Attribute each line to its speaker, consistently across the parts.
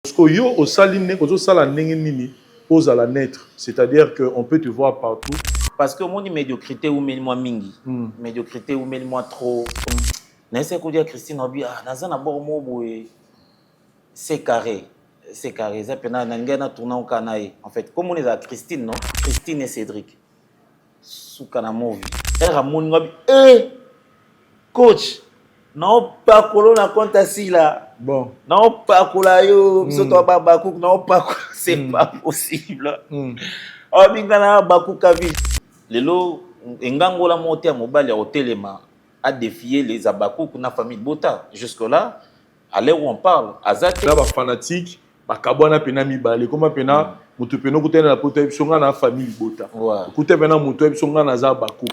Speaker 1: Parce que yo au saline au sala nini pose à la naître, c'est-à-dire qu'on peut te voir partout.
Speaker 2: Parce que mon médiocrité ou moi mingi, médiocrité ou moi trop. N'est-ce pas dire Christine Obi ah nazana bormo boy c'est carré. C'est carré. Ça pena nangana tournant au canaille. En fait, comme on est à Christine, non? Christine et Cédric. Sous Kanamovi. Elle a mon coach. Non pas colo na compte assis là.
Speaker 1: Bon.
Speaker 2: Non pas colo yo. Soto babakou. Non pas c'est pas possible. Oh bingana bakou kavi. Lelo engango la monter à mobile au téléma a défier les abakou na famille Bota. Jusque là. À l'heure où on parle, Azate.
Speaker 1: Là, fanatique, Kabwana pena mibale, comment pena, mutu pena koute na poto ebisonga na famille Bota. Koute pena mutu ebisonga na za bakou.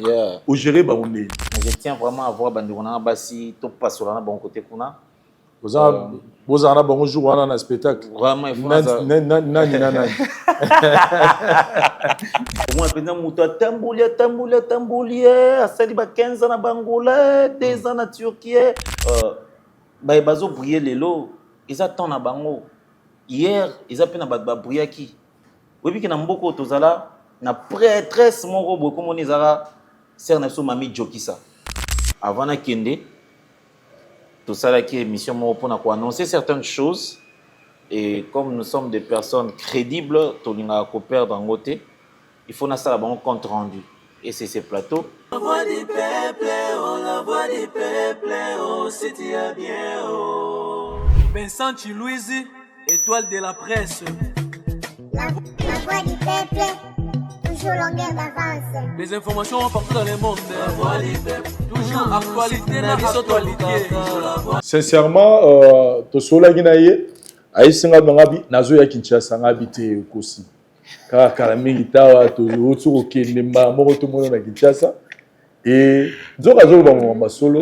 Speaker 1: Au gérer ba onde.
Speaker 2: Je tiens vraiment à voir bandikona basi to pasola na bon côté kuna.
Speaker 1: Boza na bon jour wana na spectacle.
Speaker 2: Vraiment il faut
Speaker 1: nani.
Speaker 2: Moi pena mutu tambolia, asali ba 15 ans na Bangola, 2 ans na Turquie. Bah bazo briller lelo ils attendent na bango hier ils appellent na ba briller qui oui puis na mboko tozala na prêtresse mon robot comme on ezara ser na so mami Jokisa avant na kende tout ça là qui émission mon pour na annoncer certaines choses et comme nous sommes des personnes crédibles tolinga ko perdre en côté il faut na ça la bon compte rendu et c'est ces plateaux.
Speaker 3: La voix du peuple, oh, la voix du peuple, oh, c'est bien, oh. Vincent Chilouise, étoile de la presse.
Speaker 4: La voix du peuple, toujours longueur d'avance.
Speaker 3: Les informations partout dans le monde. La voix du peuple, toujours actualité, actualité.
Speaker 1: Sincèrement, to sola ginaye, aïsinga bangabi, nazo ya Kinshasa ngabité kosi. Kaka militaire to otu okendemba moko to mono na Kinshasa et zokazo bango solo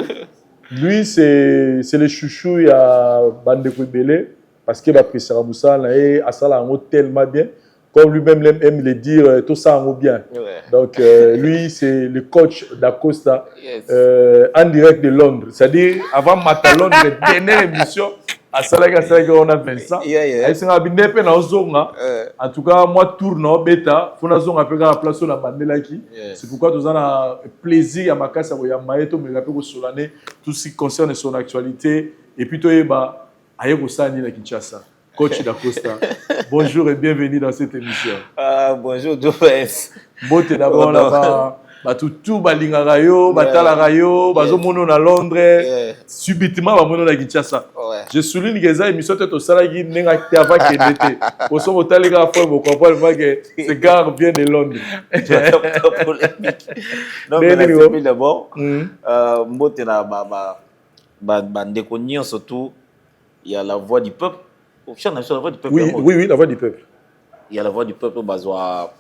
Speaker 1: lui c'est le chouchou ya bande ko belé parce que ba président Moussa na et asala ngo tellement bien comme lui-même aime le dire tout ça en bien. Donc lui c'est le coach d'Acosta en direct de Londres, c'est-à-dire avant Matalon la dernière émission à Salaga on a Vincent. En tout cas, moi, tourne bêta. Faut nous appeler la place sur la bandela qui. C'est pourquoi nous avons plaisir à ma casse à Maïto, mais rappelle sur l'année tout ce qui concerne son actualité. Et puis, tu es ailleurs Sani la Kinshasa, coach d'Acosta. Bonjour et bienvenue dans cette émission.
Speaker 2: Bonjour, Dofes.
Speaker 1: Bon, t'es d'abord là-bas. Tout balingaka yo batalaka yo bazomono na Londres subitement bamono na Kinshasa. Je souligne que ça émission te tosalaki nenga te avant que ndete oso botalika fois vous comprenez que ce gars vient de Londres.
Speaker 2: Non mais c'est d'abord mbote na ba ndeko nyonso surtout il y a la voix du peuple. Au final la voix du peuple.
Speaker 1: Oui, la voix du peuple.
Speaker 2: Il y a la voix du peuple bazwa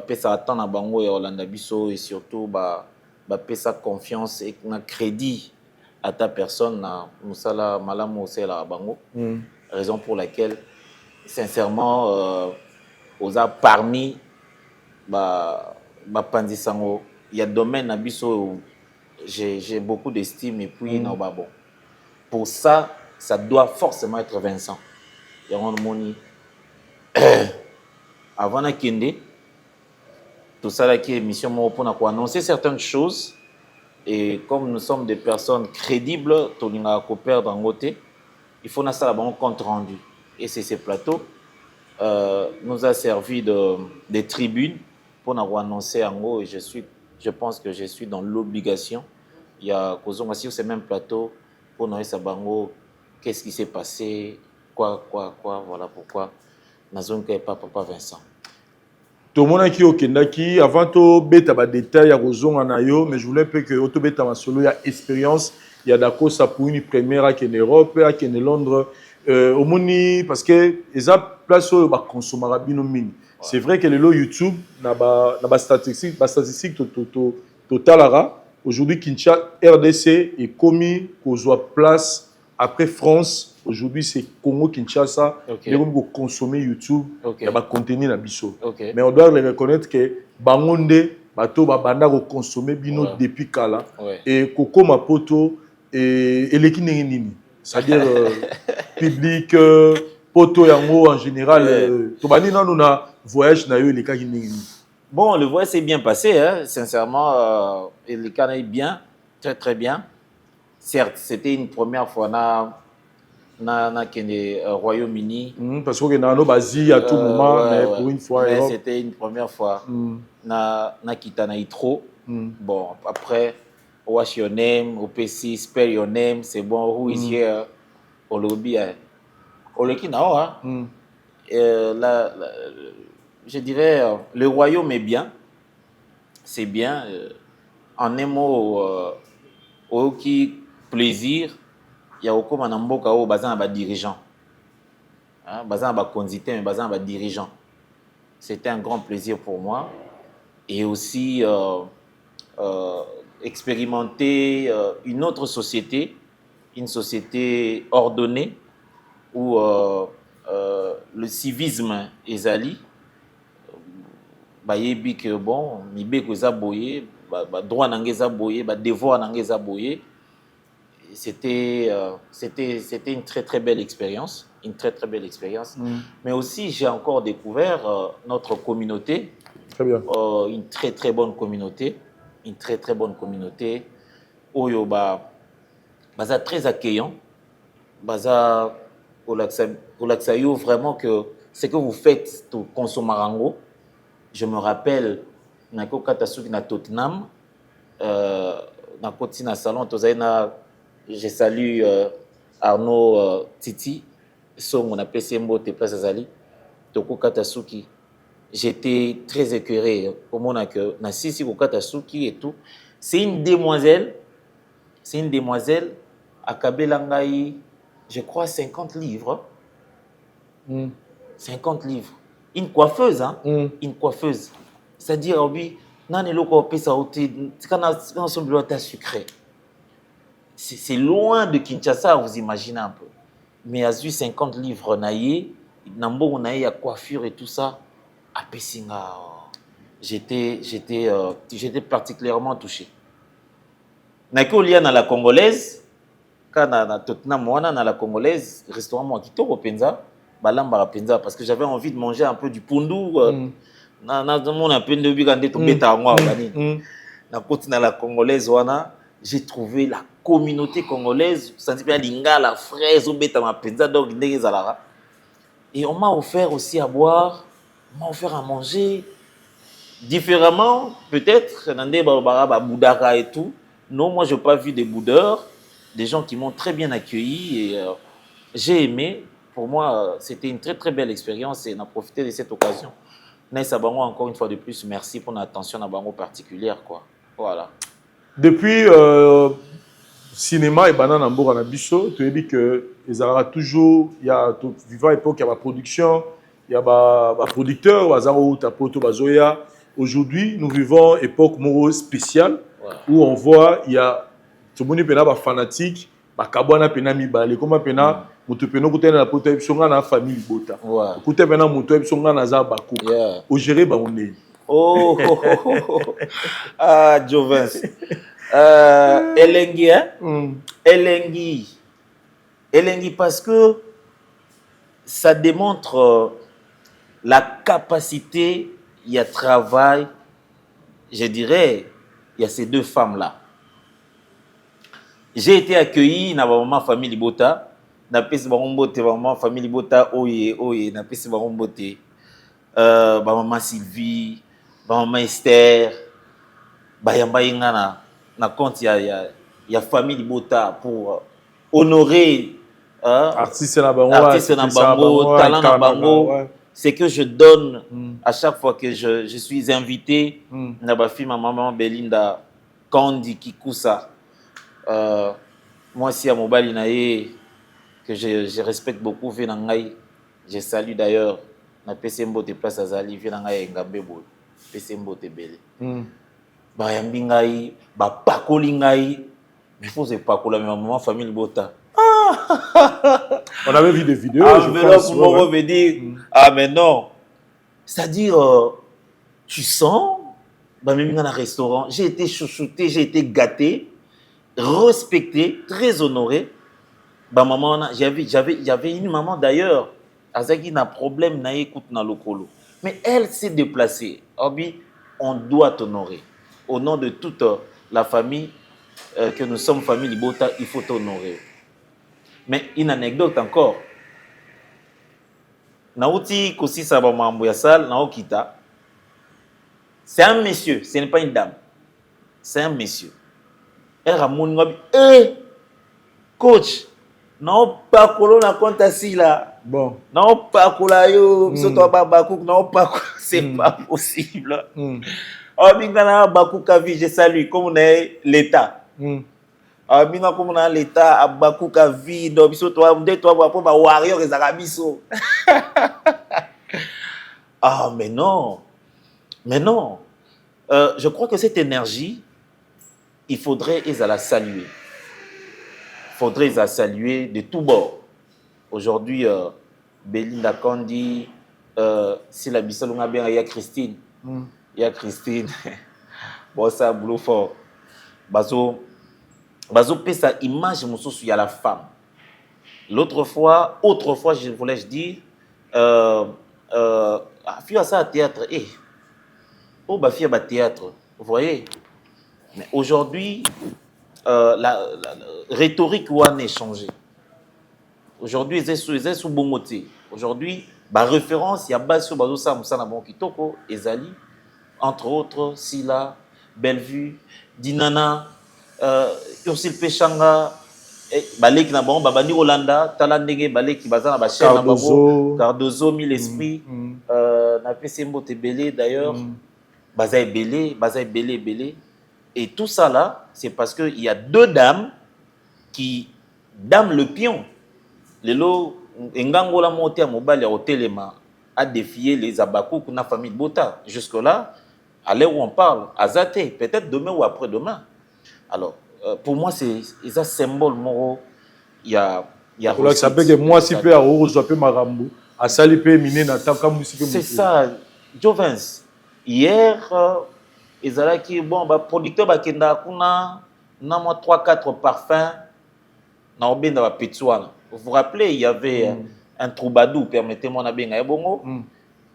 Speaker 2: pesa attend na bango et Orlando Bisso et surtout pesa confiance et na crédit à ta personne na musala malamu osela bango raison pour laquelle sincèrement oza parmi pandisango il y a domaine na biso où j'ai beaucoup d'estime et puis na bon pour ça doit forcément être Vincent yango moni avant na kende tout ça là qui est émission pour annoncer certaines choses et comme nous sommes des personnes crédibles tolinga ko perdre en côté il faut na ça la bon compte rendu et c'est ces plateaux nous a servi de tribune pour annoncer en gros et je pense que je suis dans l'obligation il y a kozonga sur ces mêmes plateaux pour nous ça bango qu'est-ce qui s'est passé quoi voilà pourquoi nazonka pas papa Vincent.
Speaker 1: Tout le monde qui est kendaki avant to beta ba détail ya kozonga na yo mais je voulais peu que auto beta ma solo ya expérience il y a d'accord ça pour une première à en Europe à en Londres au moni parce que eza place où ba consommer bino mini c'est vrai que le YouTube na ba statistique totalara aujourd'hui Kinshasa RDC est commis qu'on place après France. Aujourd'hui, c'est Congo-Kinshasa. Ils vont consommer YouTube. Il y a des contenus dans Bisso. Mais on doit les reconnaître que Bangonde, Bato, Banda, consommer Bino depuis Kala. Et Koko Mapoto et l'équipe. C'est-à-dire public, poto yango en général tobani nanu na voyage na yo elekaki nini?
Speaker 2: Bon, le voyage s'est bien passé, hein. Sincèrement, le cas est bien, très très bien. Certes, c'était une première fois na Royaume-Uni.
Speaker 1: Parce que na no basi à tout moment, mais pour une fois.
Speaker 2: Mais c'était une première fois. Na kita na Itro. Bon, après, what's your name? OPC, spell your name. C'est bon, who is here? Au lobby, au lobby nao, hein. Je dirais, le royaume est bien. C'est bien. En un mot, qui plaisir, il y a beaucoup de mboka au bazan ba dirigeant. Bazan ba condité mais bazan ba dirigeant. C'était un grand plaisir pour moi et aussi expérimenter une autre société, une société ordonnée où le civisme est ali. Bayebi que bon, mibe ko za boye, ba droit nangé za boye, ba devoir nangé za boye. C'était une très très belle expérience, une très très belle expérience. Mais aussi j'ai encore découvert notre communauté.
Speaker 1: Très bien.
Speaker 2: Une très très bonne communauté, une très très bonne communauté. Oyo baza très accueillant, baza olaksayo vraiment que ce que vous faites tout consommarango. Je me rappelle nako katasuki na Tottenham nako tina salon tozaina. Je salue Arnaud Titi, on appelle Sembo te place Azali, Toko Katasuki. J'étais très écœuré au moment que Nassisi Katasuki et tout. C'est une demoiselle à Kabelangaï, je crois 50 livres. 50 livres. Une coiffeuse, hein? Une coiffeuse. C'est-à-dire, oui, nan eloko pesa ote, kana son bureau ta sucré. C'est loin de Kinshasa, vous imaginez un peu. Mais à 50 livres, Nambo, on a eu à coiffure et tout ça. À Pessinga, j'étais particulièrement touché. Nako lia na la congolaise, quand na Tottenham wana na la congolaise, restaurant moi kitoko penza, balamba penza parce que j'avais envie de manger un peu du pundu. Na mon un peu de bigande to beta ngwa bani. Na koti na la congolaise wana, j'ai trouvé la communauté congolaise, senti bien linga la fraise au beta ma penza donc ndenge zalara. Et on m'a offert aussi à boire, on m'a offert à manger différemment, peut-être nande ba boudara et tout. Non, moi je n'ai pas vu des boudeurs, des gens qui m'ont très bien accueilli et j'ai aimé. Pour moi, c'était une très très belle expérience et on a profité de cette occasion. Naïssa Bango, encore une fois de plus, merci pour l'attention à Bango particulière, quoi. Voilà.
Speaker 1: Depuis cinéma et Banana Nambour à Bicho, tu as dit que les Arabes toujours, il y a vivant époque, il y a la production, il y a des producteurs, Wazaro, Tapoto, Bazoya. Aujourd'hui, nous vivons époque moro spéciale où on voit, il y a tout le monde est fanatique, bakabwana pena mibale, comment pena mutu pena kote na poto songa na famille bota. Kote pena mutu songa na za bako. Au gérer ba on est.
Speaker 2: Oh, ah, Jovens. Elengi, hein? Elengi parce que ça démontre la capacité, il y a travail, je dirais, il y a ces deux femmes-là. J'ai été accueilli dans ma maman famille Libota, na pesi barombote maman famille Libota oye na pesi barombote maman Sylvie, maman Esther, bayamba ingana na compte ya famille Libota pour honorer
Speaker 1: artiste na bango,
Speaker 2: talent na bango. C'est que je donne à chaque fois que je suis invité. Na ba fille maman Belinda Kandi Kikusa. Moi aussi à Mobali Naye que je respecte beaucoup Venangai. Je salue d'ailleurs na PCMBO de Place Azali Venangai Ngambebo PCMBO te belé. Ba yambi ngai ba pakoli ngai il faut se pakola mais maman famille Bota.
Speaker 1: On avait vu des vidéos.
Speaker 2: Je me dire ah mais non. C'est-à-dire tu sens bah même dans un restaurant, j'ai été chouchouté, j'ai été gâté, respecté, très honoré. Bah maman, j'avais une maman d'ailleurs Azaki n'a problème na écoute na lokolo. Mais elle s'est déplacée. Obi, on doit t'honorer. Au nom de toute la famille que nous sommes famille Libota, il faut t'honorer. Mais une anecdote encore. Naouti Kosi Sabamambo Yassal, Naokita. C'est un monsieur, ce n'est pas une dame. C'est un monsieur. Elle ramène Ngobi. Coach, non pas que na compte assis là.
Speaker 1: Bon.
Speaker 2: Non pas que là yo, surtout Bakouk, non pas c'est pas possible. Oh bingana Bakouk a vu, je salue comme on est l'État. Ah binga comme on a l'État, à Bakouk a vu, donc surtout toi pour ba warrior les arabiso. Ah mais non. Mais non. Je crois que cette énergie, il faudrait la saluer. Il faudrait la saluer de tous bords. Aujourd'hui, Belinda Kandi, si la Bissalonga bien, il y a Christine. Il y a Christine. Bon, ça, boulot fort. Bazo, pèse sa image, il y a la femme. Autrefois, je voulais dire, fille à ça théâtre. Oh, bah, fille à théâtre. Vous voyez? Mais aujourd'hui, la rhétorique a changé. Aujourd'hui, ils sont sous bon côté. Aujourd'hui, la référence, il y a base sur Bazosa Moussana Bon Kitoko, Ezali, entre autres, Sila, Bellevue, Dinana, Ursule Pechanga, Balek Nabon, Babani Rolanda, Talandege, Balek Bazana Bacher, Cardozo, Mille Esprits, Napesembo Tebele d'ailleurs, Bazaï Belé. Et tout ça là, c'est parce qu'il y a deux dames qui dament le pion. Lelo, Ngangola monté à Mobile au Téléma a défié les Abakou na famille Bota. Jusque-là, à l'heure où on parle, à Zate, peut-être demain ou après-demain. Alors, pour moi, c'est un symbole moro. Il y a
Speaker 1: ça peut que moi, si peu à Rose, je peux m'arambo. À Salipé, Miné, Nataka, Moussipé.
Speaker 2: C'est ça, Jovens. Hier, Ezalaki, bon, producteur Bakenda, kuna, na moi 3-4 parfums, na obenda ba Petsuana. Vous vous rappelez, il y avait un troubadour, permettez-moi,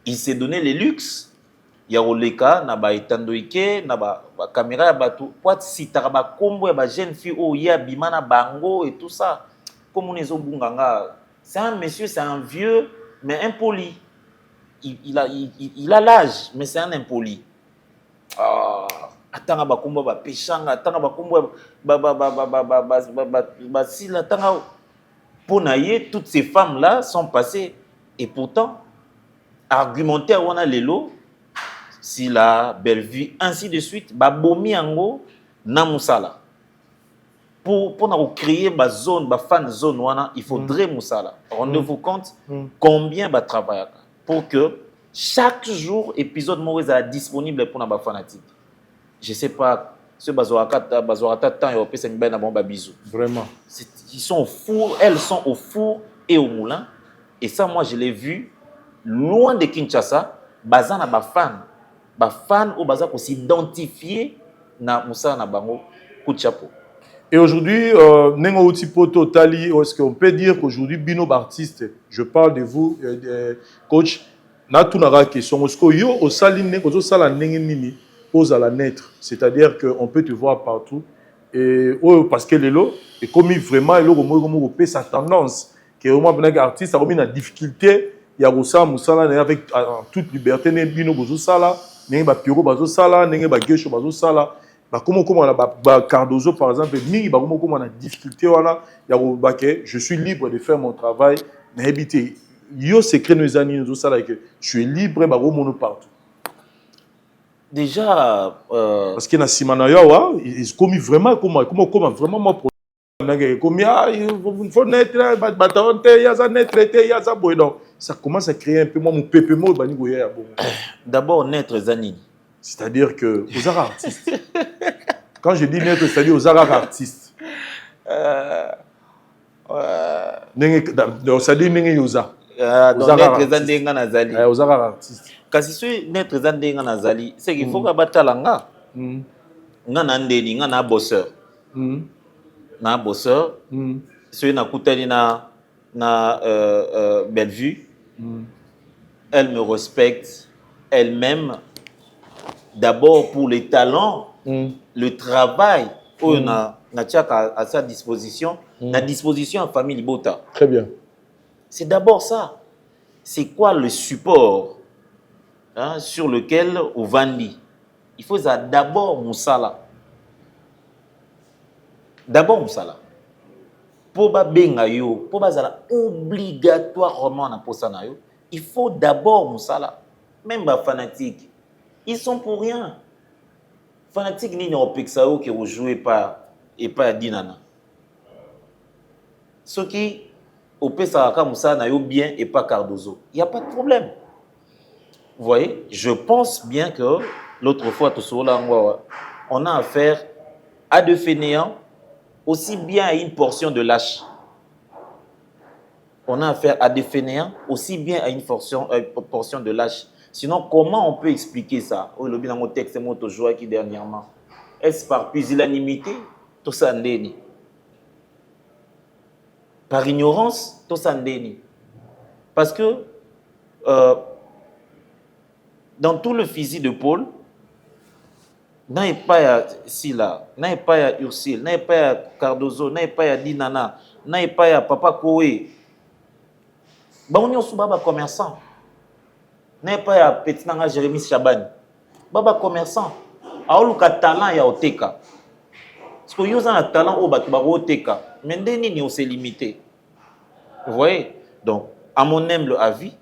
Speaker 2: il s'est donné les luxes. Il y a Oleka, na ba Etandoike, na ba caméra, ya batou. Poit si taraba kombo ya ba jeune fille, oh, ya bimana bango et tout ça. Comme on est au Bunganga. C'est un monsieur, c'est un vieux, mais impoli. Il a l'âge, mais c'est un impoli. Attends, ba kombo ba pechanga, attends, ba kombo ba sila, attends. Pour naïe, toutes ces femmes-là sont passées. Et pourtant, argumenter à Wana Lelo, si la Bellevue, ainsi de suite, Babomi Ango, Namoussala. Pour créer ma zone, ma fan zone, il faudrait Moussala. Rendez-vous compte combien va travailler pour que chaque jour, épisode Maurice est disponible pour nos fanatiques. Je ne sais pas. Ce Bazoarata temps européen, c'est une bonne bisou. Vraiment. Ils sont au four, elles sont au four et au moulin. Et ça, moi, je l'ai vu loin de Kinshasa. Bazan a ba fan ou bazan pour s'identifier na Moussa na bango coup de chapeau.
Speaker 1: Et aujourd'hui, Nengo Utipo Totali, est-ce qu'on peut dire qu'aujourd'hui, Bino artiste, je parle de vous, coach, na tout na question, est-ce que yo au saline, au sala nini pose à la naître, c'est-à-dire qu'on peut te voir partout. Et parce que les lots, et comme vraiment, il sa tendance, que au moins, un artiste a remis la difficulté, il y a Rosa Moussala avec toute liberté, Bino Bozo Sala, Nenga Piro Bazo Sala, Nenga Gesho Bazo Sala. Comment on a Cardozo par exemple, comment on a difficulté, voilà, je suis libre de faire mon travail, mais habiter, yo secret nos amis, je suis libre, partout.
Speaker 2: Déjà,
Speaker 1: parce que na Simanayawa, ils commis vraiment comment vraiment moi pour comme il faut naître bataonte ya za naître ya za boy donc ça commence à créer un peu moi mon pépé mo bani goya bon.
Speaker 2: D'abord naître zanini.
Speaker 1: C'est-à-dire que aux artistes. Quand je dis naître, c'est-à-dire aux artistes. C'est-à-dire nengi yoza.
Speaker 2: Donc naître zandenga nazali.
Speaker 1: Aux artistes.
Speaker 2: Kasi si naître zandenga nazali, c'est qu'il faut kabatalanga. Nga na ndeni, nga na bosseur. Na bosseur. Celui na kutani na Bellevue. Elle me respecte. Elle m'aime. D'abord pour les talents, le travail. On a à sa disposition. La disposition en famille Libota.
Speaker 1: Très bien.
Speaker 2: C'est d'abord ça. C'est quoi le support sur lequel on vandi? Il faut d'abord Moussala. D'abord Moussala. Pour bengayo, pour bazala obligatoirement na posana yo, il faut d'abord Moussala. Même les fanatiques, ils sont pour rien. Fanatiques ni au Pixao qui joué pas et pas Dinana. Ceux qui au Pesaraka Moussa na yo bien et pas Cardozo. Il n'y a pas de problème. Vous voyez, je pense bien que l'autre fois, on a affaire à deux fainéants, aussi bien à une portion de lâche. On a affaire à des fainéants, aussi bien à une portion de lâche. Sinon, comment on peut expliquer ça? Oh, le bilan texte est qui dernièrement. Est-ce par pusillanimité? Tout ça ndeni. Par ignorance? Tout ça ndeni. Parce que dans tout le physique de Paul, n'a pas Sila, n'a pas Ursile, n'a pas Cardozo, n'a pas Dinana, n'a pas Papa Koé. On est baba commerçant. N'a pas petit nanga Jérémy Chaban. Baba commerçant. Alors le talent ya oteka. Parce que yo un talent au batu oteka. Mais ndeni ni c'est limité. Vous voyez? Donc à mon humble avis,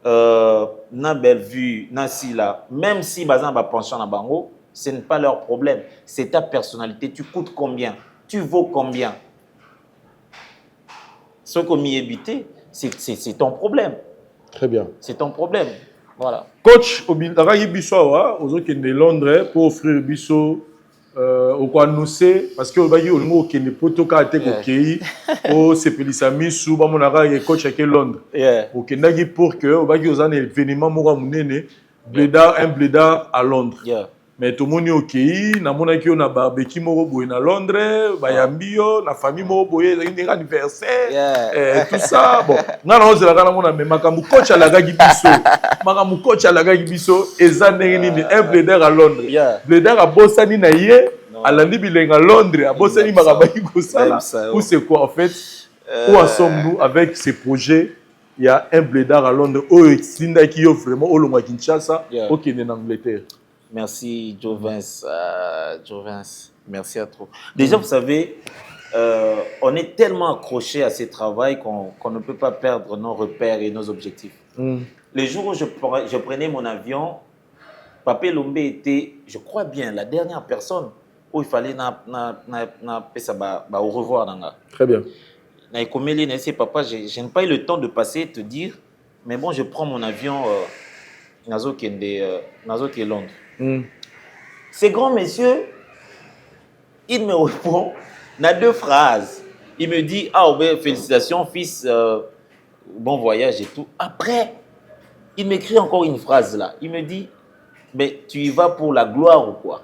Speaker 2: na belle vue, na Sila, même si bazan ba pension na bango, ce n'est pas leur problème. C'est ta personnalité. Tu coûtes combien? Tu vaux combien? Ce qu'on m'y évité, c'est ton problème.
Speaker 1: Très bien.
Speaker 2: C'est ton problème. Voilà.
Speaker 1: Coach, Obindara Bisso, aux autres qui de Londres, pour offrir Bisso au quoi nous sait, parce que au Bayo, qui n'est pas tout cas au Sepelissami, sous Bamonara et coach à Londres. Au Kenagi pour que au Bayo, un événement Mouramounene, un blédard à Londres. Mais tout le monde est OK. Na mona ki on a barbecue moko boy na Londres, bayambio, na famille moko boy, un anniversaire, tout ça. Bon, na na ozela kana mona me makambu coach à la gagi biso. Makambu coach à la gagi biso ezane ni un blédard à Londres. Blédard à Bosani na yé, à la bilenga Londres, à Bosani makabaki kosala. Ou c'est quoi en fait? Où en sommes-nous avec ces projets? Il y a un blédard à Londres, Sinda qui offre vraiment au Lomba Kinshasa, au Kenya en Angleterre.
Speaker 2: Merci, Jovens. Merci à toi. Déjà, vous savez, on est tellement accroché à ce travail qu'on ne peut pas perdre nos repères et nos objectifs. Les jours où je prenais mon avion, Papé Lombe était, je crois bien, la dernière personne où il fallait au revoir.
Speaker 1: Très bien.
Speaker 2: Papa, je n'ai pas eu le temps de passer et te dire, mais bon, je prends mon avion Nazo qui est Londres. Ces grands messieurs, il me répond dans deux phrases. Il me dit, ah ouais, félicitations fils, bon voyage et tout. Après, il m'écrit encore une phrase là. Il me dit, mais tu y vas pour la gloire ou quoi?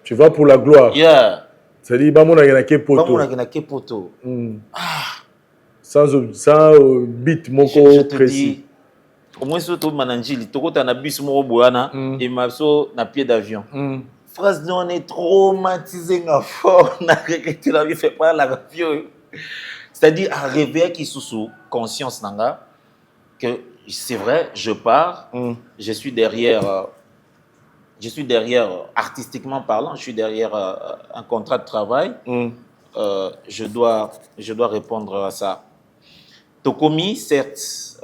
Speaker 1: Tu vas pour la gloire.
Speaker 2: Yeah.
Speaker 1: C'est-à-dire, Bamona Yanake Poto.
Speaker 2: Bamona Yanake Poto.
Speaker 1: Sans bit, mon
Speaker 2: je te
Speaker 1: précis.
Speaker 2: dis, au moins, surtout, Mananjili, tu as un bus Moroboana et ma na pied d'avion. Phrase, on est traumatisé, fort, on a regretté la vie, fait pas l'avion. C'est-à-dire, à réveiller qui sous conscience, nanga, que c'est vrai, je pars, je suis derrière, artistiquement parlant, je suis derrière un contrat de travail, je dois répondre à ça. Tokomi, certes,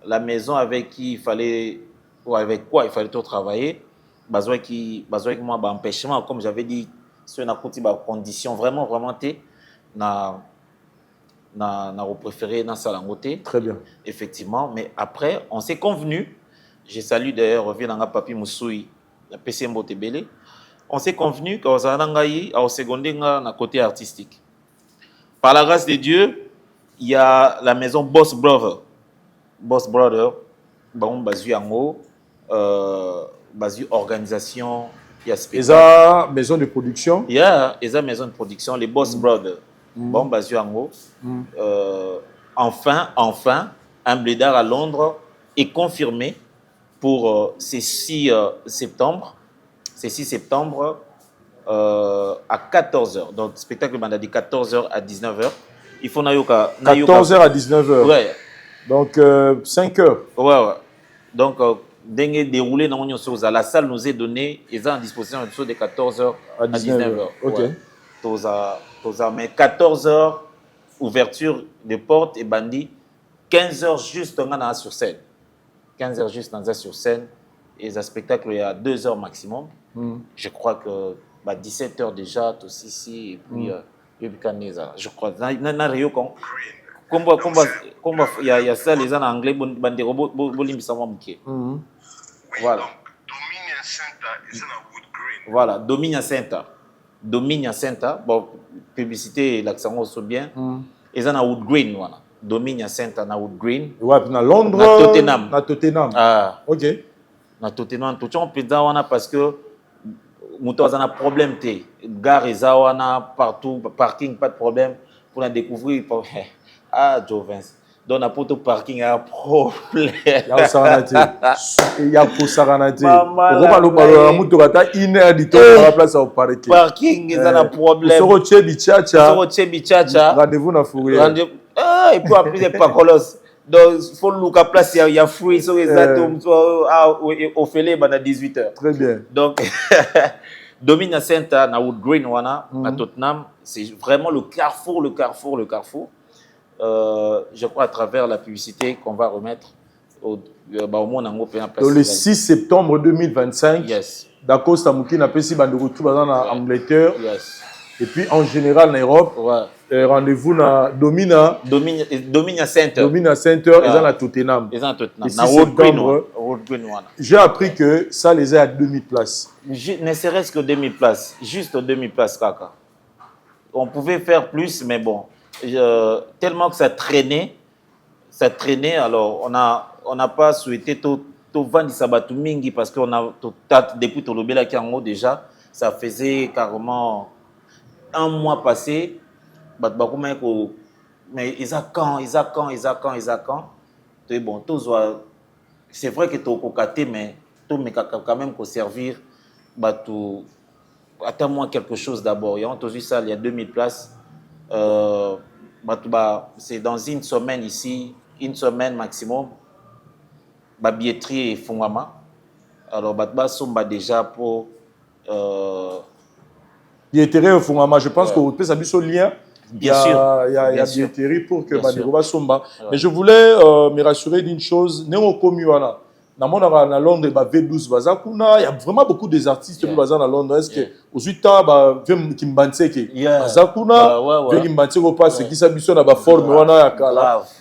Speaker 2: la maison avec qui il fallait, ou avec quoi il fallait tout travailler, besoin que moi, empêchement, comme j'avais dit, sur une condition vraiment, na préféré dans Salangote.
Speaker 1: Très bien.
Speaker 2: Effectivement, mais après, on s'est convenu, j'ai salué d'ailleurs, revient dans Papi Moussoui, la PC Mbotebele, on s'est convenu qu'au Zanangaï, au secondaire, dans côté artistique. Par la grâce de Dieu, il y a la maison Boss Brother, bon, basé en haut, basé organisation, il y a
Speaker 1: spécial. Maison de production.
Speaker 2: Il y a maison de production, les Boss Brothers, bon, basé en haut. enfin, un blédard à Londres est confirmé pour ces 6 septembre. C'est 6 septembre à 14h. Donc, spectacle de 14h à 19h. Il faut
Speaker 1: 14h à 19h.
Speaker 2: Ouais.
Speaker 1: Donc, 5h.
Speaker 2: Ouais. Donc, déroulé dans la salle nous est donnée, ils ont à disposition de 14h à 19h.
Speaker 1: Ok.
Speaker 2: Ouais. Mais 14h, ouverture des portes et bandit. 15h juste on sur scène. 15h juste on sur scène. Et le spectacle il y a 2h maximum. Je crois que 17h déjà, tout ici, et puis je crois. Il y a ça, les gens en anglais, bande robot, voilà. Voilà, Dominia Center. Dominia Center, bon, publicité, l'accent aussi bien. Ils ont à Wood Green, voilà. Dominia Center à Wood Green.
Speaker 1: Ouais, puis dans Londres.
Speaker 2: À
Speaker 1: Tottenham.
Speaker 2: Ah.
Speaker 1: Ok.
Speaker 2: À Tottenham, tout le monde peut dire parce que nous avons un problème. Gare et partout, parking, pas de problème. Pour la découvrir, ah, Jovens. Donc, on a pas de parking, un problème.
Speaker 1: Il y a Saranati. Il y a pour Saranati. On va le une heure de temps pour la place au parking.
Speaker 2: Parking, il y a un problème.
Speaker 1: Sur le Bichacha. Rendez-vous dans la forêt.
Speaker 2: Et puis après, il y a pas colos. Donc, il faut le place, il y a fruits, sur les atomes, au fêlé, à 18h.
Speaker 1: Très bien.
Speaker 2: Donc, Domina Center, à Wood Green, à Tottenham, c'est vraiment le carrefour. Je crois à travers la publicité qu'on va remettre au monde en Européen.
Speaker 1: Le 6 septembre 2025,
Speaker 2: yes.
Speaker 1: D'accord, Samouki n'a pas si de retour en Angleterre.
Speaker 2: Yes.
Speaker 1: Et puis en général en Europe, rendez-vous dans Domina Center. Domina Center, ils sont à Tottenham.
Speaker 2: Ils sont à Tottenham.
Speaker 1: Wood Green. J'ai appris que ça les a à 2000 places.
Speaker 2: Ne serait-ce que 2000 places. Juste 2000 places, Kaka. On pouvait faire plus, mais bon. Tellement que ça traînait, alors on n'a pas souhaité tout vendre Sabatou Mingi parce qu'on a depuis Tolobela qui en haut déjà, ça faisait carrément un mois passé. Mais ils a quand. Bon, c'est vrai que tu as cocaté, mais tout mais quand même pour servir, attends-moi quelque chose d'abord. Il y a entendu ça, il y a 2000 places. C'est dans une semaine ici, une semaine maximum. Billetterie et Fungama. Alors, somba déjà pour.
Speaker 1: Billetterie et Fungama, je pense qu'on peut s'habiller sur le lien.
Speaker 2: Bien sûr.
Speaker 1: Il y a billetterie pour que Banderoba Somba. Mais je voulais me rassurer d'une chose. Néo Komiwana. Dans Londres, V12 Bazakuna, il y a vraiment beaucoup des artistes qui sont à Londres. Est-ce que aux 8 ans, Bazakuna, qui s'habillent dans la forme,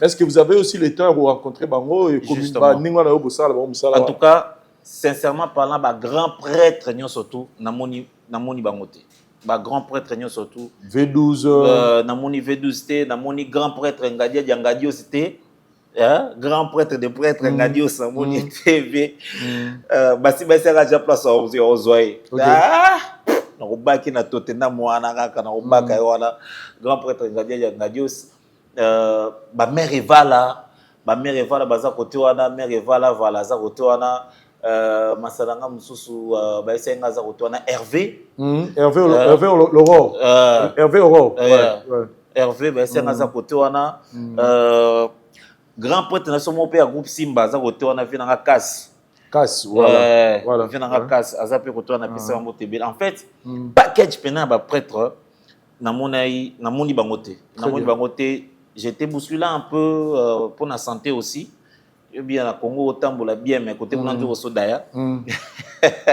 Speaker 1: est-ce que vous avez aussi le temps de rencontrer Bango et
Speaker 2: en tout cas, sincèrement parlant, grand prêtre surtout, Namoni Bangote. Grand prêtre surtout.
Speaker 1: V12.
Speaker 2: Namoni V12, Namoni grand prêtre Ngadia c'était. Grand prêtre de prêtre Ngadio Samoni TV basi raja place au zoé na obaki na Tottenham wana kaka na obaka wana grand prêtre Ngadio mère Evala baza côté wana mère Evala za côté wana masalanga mususu basenga za côté wana Hervé
Speaker 1: Laurent
Speaker 2: Hervé basenga za côté wana grand prêtre national père groupe Simba za côté on a vu dans la casse voilà vu dans la casse a zappé côté on a pissé en motébé en fait package pena ba prêtre na moni bangote j'étais bousculé un peu pour la santé aussi et bien à Congo tambola bien mais côté on a dit au sodaya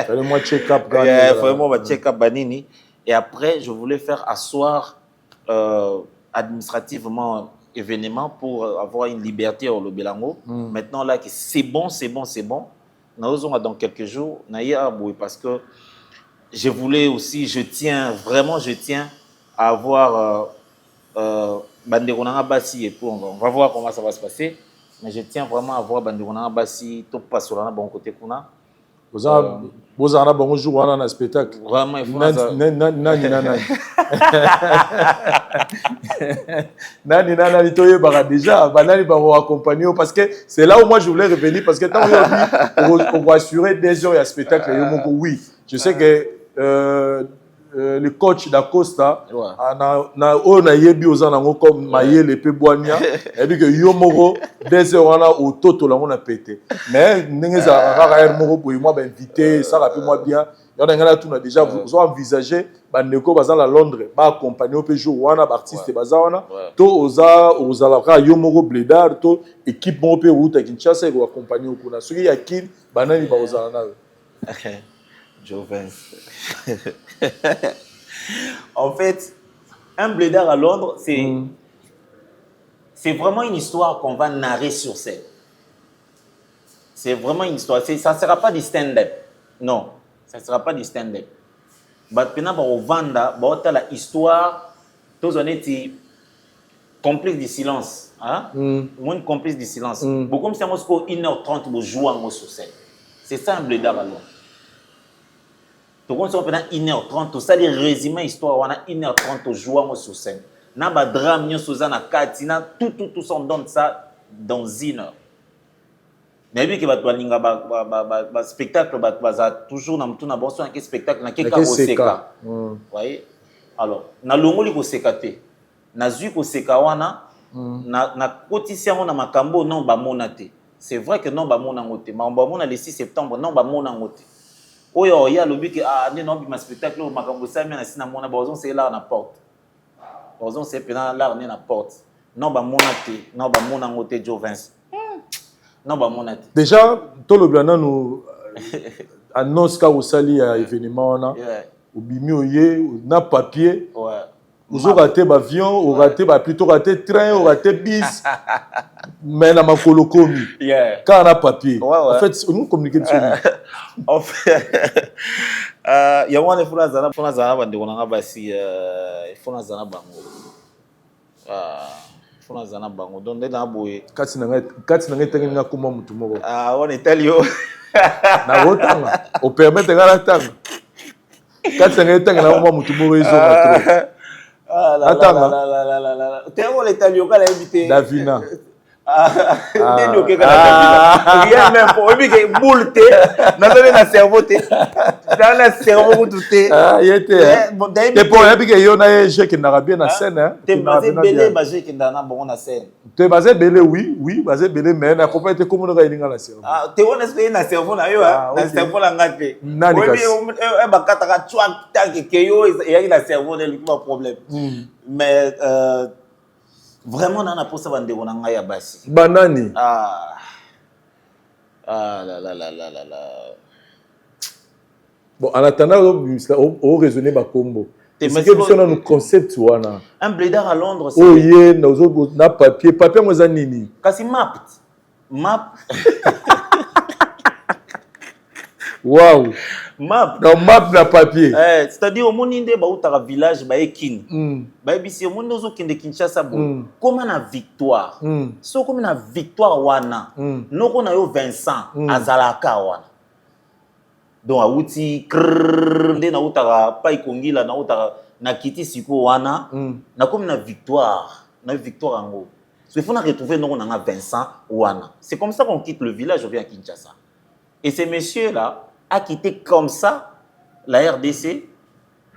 Speaker 1: fallait moi check up
Speaker 2: vraiment va check up banini et après je voulais faire asseoir administrativement événement pour avoir une liberté au Belango. Maintenant là, c'est bon. Nous allons dans quelques jours, parce que je voulais aussi, je tiens à avoir Banderonanga Bassi et puis on va voir comment ça va se passer. Mais je tiens vraiment à avoir Banderonanga Bassi, tout passe sur le bon côté qu'on a.
Speaker 1: Vous en avez un jour un spectacle.
Speaker 2: Vraiment, il faut
Speaker 1: Nani, déjà, banani va accompagner parce que c'est là où moi je voulais revenir parce que tant on va assurer des heures à spectacle. Oui, je sais que le coach d'Acosta on a yebi aux anango comme Mayele pe Boania et puis que Yomoro des heures là au toto là on a pété mais n'engeza rara moro pour moi ben invité ça rappelle moi bien il y en a tout déjà vous envisagé bandeko bazala Londres ba accompagner au jour wana artiste bazana to oza la Yomoro Bledar to équipe mo pe route Kinshasa et accompagner au kuna soki ya kin banani ba ozala na
Speaker 2: Jovens. En fait, un blédard à Londres, c'est vraiment une histoire qu'on va narrer sur scène. C'est vraiment une histoire. Ça ne sera pas du stand-up. Non, ça ne sera pas du stand-up. Maintenant, au Vanda, la histoire, tous on est complice du silence. Moins complice du silence. Beaucoup comme ça, 1h30 pour jouer sur scène. C'est ça un blédard à Londres. Tout le monde pendant 1h30, tout ça, les résumés histoire, on a 1h30 au joueur sur scène. Na ba drame, nyo Suzanne Katina, tout ça, on donne ça dans 1 heure. Mais lui qui va te spectacle, toujours dans tout n'importe quel spectacle, na keka oseka. Voyez? Alors, na longoli ko sekate, na zui ko sekawana, na kotisia on a makambo non ba monate. C'est vrai que non ba monangote, mais on ba mona le 6 septembre non ba monangote. Oyo ya lobi que non bi ma spectacle makambo sa mi na sina mona bazon c'est là na porte. Bazon c'est pendant là na porte. Non ba monate, non ba monangote Jovens. Non ba monate.
Speaker 1: Déjà to le blana nous annonce ka osali à événement na. Obimi oye na papier. Ouais. Vous aurez raté l'avion, ou raté plutôt raté train, ou raté bis. Mais na makolo komi. Quand on a papier. En fait, nous communiquons sur nous.
Speaker 2: En fait, il y a un faut zana bande on basi faut zana bango. Faut zana bango. Donc na boye.
Speaker 1: Kati na tenga kuma mutu moko.
Speaker 2: On est talio.
Speaker 1: Na rotanga. O permettre ngala tanga. Kati na tenga na kuma mutu moko izo matro. Attends.
Speaker 2: Tu es les talio kala invité.
Speaker 1: Davina.
Speaker 2: Rien même pour lui que boule té dans le cerveau té dans le cerveau tout té
Speaker 1: il était et pour lui que yo na je qui n'a bien na scène hein
Speaker 2: t'es basé belé basé qui na bon na scène
Speaker 1: t'es basé belé oui basé belé mais na pas été comme on a na cerveau
Speaker 2: t'es on est na cerveau na yo na cerveau la ngate oui e ba kataka chwa tanki que yo il na cerveau de lui pas problème mais vraiment nana pour ça bande on a ya basi
Speaker 1: banani
Speaker 2: là.
Speaker 1: Bon en attendant au raisonner ba combo c'est que ça nous concept wana
Speaker 2: un blédard à Londres
Speaker 1: c'est oye na papier moi za nini
Speaker 2: kasi map
Speaker 1: wow
Speaker 2: map
Speaker 1: na papier
Speaker 2: c'est-à-dire au monde inde ba utara village ba ekini ba bisi au monde ozo kende Kinshasa bo comme na victoire so comme na victoire wana noko na yo Vincent azalaka wana donc auti nde na utara pa ikongila na utara na kiti siko wana na comme na victoire ango so il faut na retrouver noko na Vincent wana c'est comme ça qu'on quitte le village on vient à Kinshasa et ces messieurs là a quitté comme ça la RDC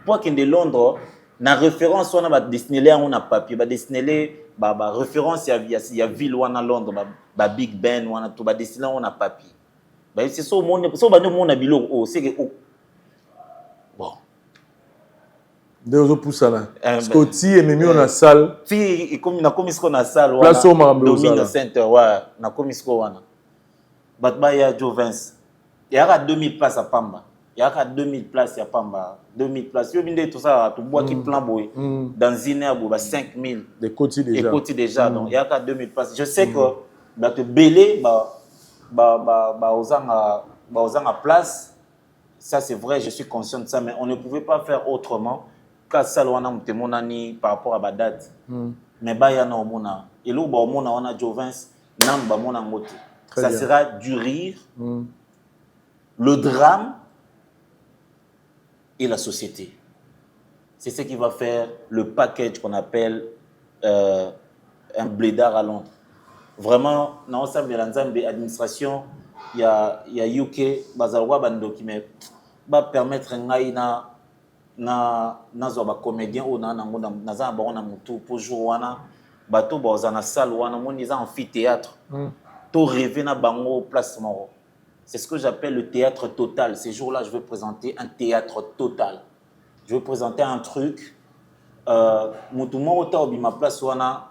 Speaker 2: pour qu'il de Londres na référence on a destiné on a papier ba destiné ba référence il y a ville on a Londres ba Big Ben on a tout ba destiné on a papier ba c'est ça monde so ba monde na bilo c'est que bon
Speaker 1: de ozo poussa là parce que ti et même on a salle
Speaker 2: ti comme na comme ce qu'on a salle
Speaker 1: place au Mambo
Speaker 2: center ouais na comme ce qu'on wana ba ya Jovens il y a 2000 places à Pamba. Il y a 2000 places à Pamba. 2000 places. Il y a tout ça, tout bois qui plan boy. Dans une heure, 5000.
Speaker 1: Des côtés déjà.
Speaker 2: Des côtés déjà. Donc, il y a 2000 places. Je sais que dans te belé, aux place. Ça, c'est vrai, je suis conscient de ça. Mais on ne pouvait pas faire autrement. Car ça, on a par rapport à la date. Mais il y a un mona. Et là, on a Jovens. Ça sera du rire. le drame et la société. C'est ce qui va faire le package qu'on appelle un blédard à Londres. Vraiment, dans l'administration, il y a UK, bazalwa bandoki mais va permettre na zoba comédien ou na za ba na mutu pour jouer wana bato ba na salle wana moni za amphithéâtre. To rêver na bango place moro. C'est ce que j'appelle le théâtre total. Ces jours-là, je vais présenter un théâtre total. Je vais présenter un truc mutu moro ta obi ma place wana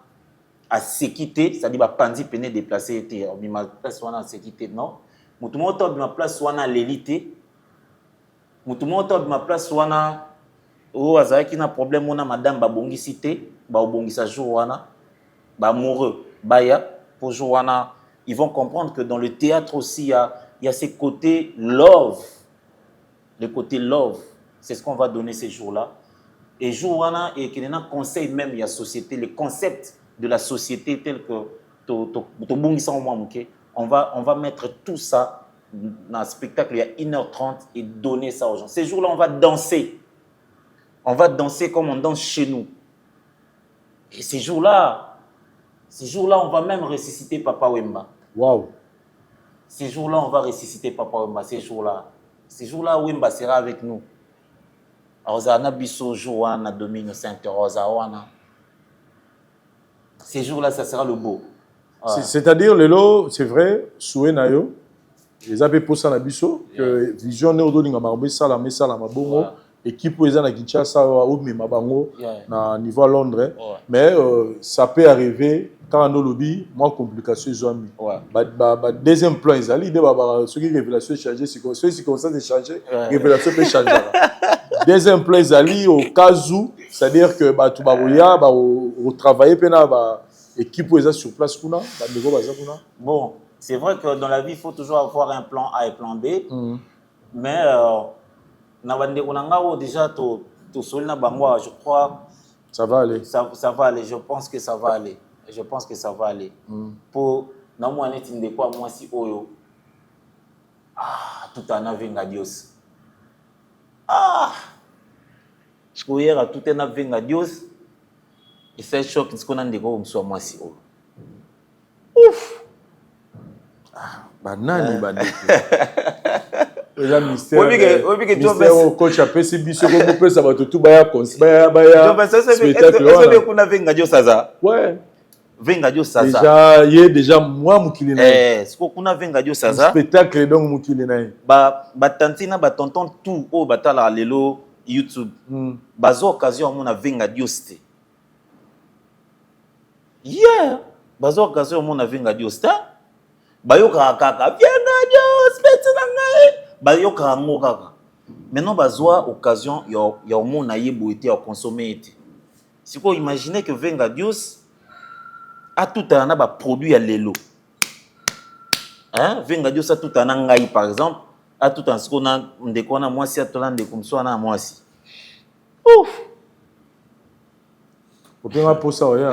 Speaker 2: à séquité, c'est-à-dire ba pandi peine déplacer était obi ma place wana à séquité non. Mutu moro ta obi ma place wana l'élité. Mutu moro ta obi ma place wana o azaki na problème on a madame babongisi té ba obongisa jour wana ba amoureux baya pour jour wana ils vont comprendre que dans le théâtre aussi il y a ces côtés love, le côté love, c'est ce qu'on va donner ces jours-là. Et jour wana et qu'il y a un conseil même il y a société, le concept de la société tel que on va mettre tout ça dans un spectacle il y a 1h30 et donner ça aux gens. Ces jours-là on va danser. On va danser comme on danse chez nous. Et ces jours-là, on va même ressusciter Papa Wemba.
Speaker 1: Waouh.
Speaker 2: Ces jours-là, on va ressusciter Papa Wemba. Ces jours-là, Wemba sera avec nous. Ozana biso joana Domino Saint-Rosa wana. Ces jours-là, ça sera le beau.
Speaker 1: Voilà. C'est-à-dire, Lelo, c'est vrai, souhait nayo, les abbés pour ça na biso, que vision néodolinga marbe sala mesala mabongo. Équipe où ils ont Kinshasa ou Mabango na niveau à Londres, mais ça peut arriver quand on a lobby, moins complication ils ont mis. Deuxième plan ils allaient ce qui révélation changer, c'est comme ceux qui commencent à changer, révélation peut changer. Deuxième plan ils allaient au cas où, c'est-à-dire que tout barouya, au travailler pena équipe où ils ont sur place kuna,
Speaker 2: bon, c'est vrai que dans la vie il faut toujours avoir un plan A et plan B, mais déjà, je crois.
Speaker 1: Ça va aller.
Speaker 2: Ça va aller. Je pense que ça va aller. Pour moi, si Oyo. Tout en avenga Dios. Je crois hier à tout en avenga Dios. Et c'est choc ce qu'on a dit soit moi si Oyo. Ouf.
Speaker 1: Banani banani. Le mystère au coach a fait si biso comme peut ça va tout baya spectacle
Speaker 2: est-ce qu'on a venga Dieu saza
Speaker 1: ouais
Speaker 2: venga Dieu saza
Speaker 1: déjà moi mukili na
Speaker 2: est-ce qu'on a venga Dieu saza
Speaker 1: spectacle donc mukili na
Speaker 2: ba tantina ba tonton tout au batala lelo YouTube bazo occasion mon a venga Dieu c'était bazo occasion mon a venga Dieu c'était bayoka kaka venga Dieu spectacle ngai bayoka ngo kaka maintenant bazwa occasion ya omona yebo été à consommer été si vous imaginez que venga Dios a tout un ba produit à lelo hein venga Dios a tout un ngai par exemple a tout un ce qu'on a ndekona moi si atolande comme ça na moi si ouf
Speaker 1: on peut pas pour ça ouais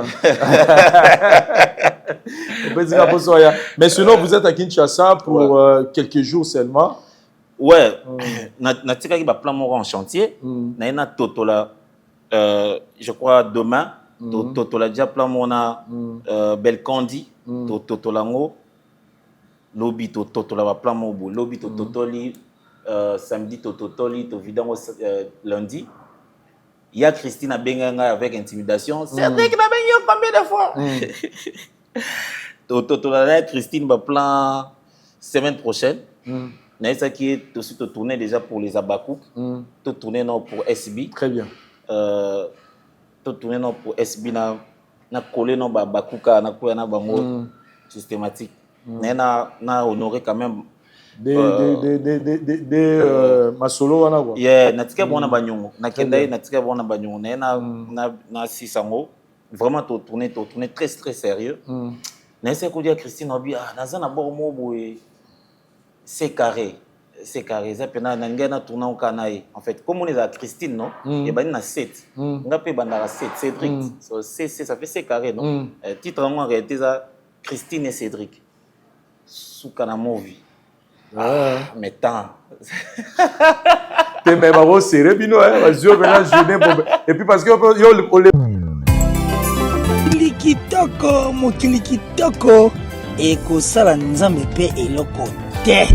Speaker 1: on peut dire pour ça ouais mais sinon vous êtes à Kinshasa pour quelques jours seulement.
Speaker 2: Ouais, na tika ki ba plan moko en chantier, na ina totola je crois demain, totola déjà plan mona Belcandi, totola ngo lobi totola ba plan mo lobi totoli samedi totoli to vidango lundi. Il y a Christine Abenganga avec intimidation. C'est vrai que na benyo combien de fois? Totola Christine ba plan semaine prochaine. Naïsa qui est aussi tourné déjà pour les Abakouk, tout tourné non pour SB.
Speaker 1: Très bien.
Speaker 2: Tout tourné non pour SB na collé non ba Bakouka na quoi na bango systématique. Na honoré quand même.
Speaker 1: Des masolo wana quoi.
Speaker 2: Yeah, natika bona banyongo. Na kendai natika bona banyongo. Na sisango. Vraiment tout tourné très très sérieux. Naïsa ko dia Christine Obi nazana bormo boy. C'est carré. Ça peut na tourner au Canaï. En fait, comme on est à Christine, non? Et ben na 7. On a payé bandara 7. Cédric. Ça fait c'est carré, non? Titre en réalité ça Christine et Cédric. Sous kana movie. Mais tant.
Speaker 1: T'es même à serré, bino, et puis parce que
Speaker 5: Kilikitoko, mokili kitoko, ekosala nzambe pe eloko te.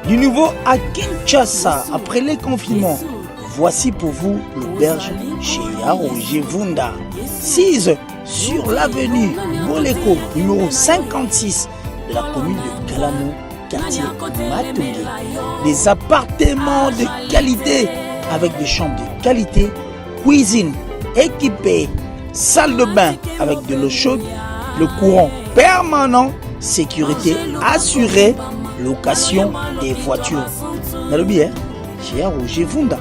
Speaker 5: Du nouveau à Kinshasa, après les confinements, voici pour vous l'auberge chez Roger Vunda. 6 sur l'avenue Boleko, numéro 56 de la commune de Kalamo, quartier Matungé. Des appartements de qualité avec des chambres de qualité, cuisine équipée, salle de bain avec de l'eau chaude, le courant permanent, sécurité assurée, location des voitures. Nalobi, chez Roger Vunda,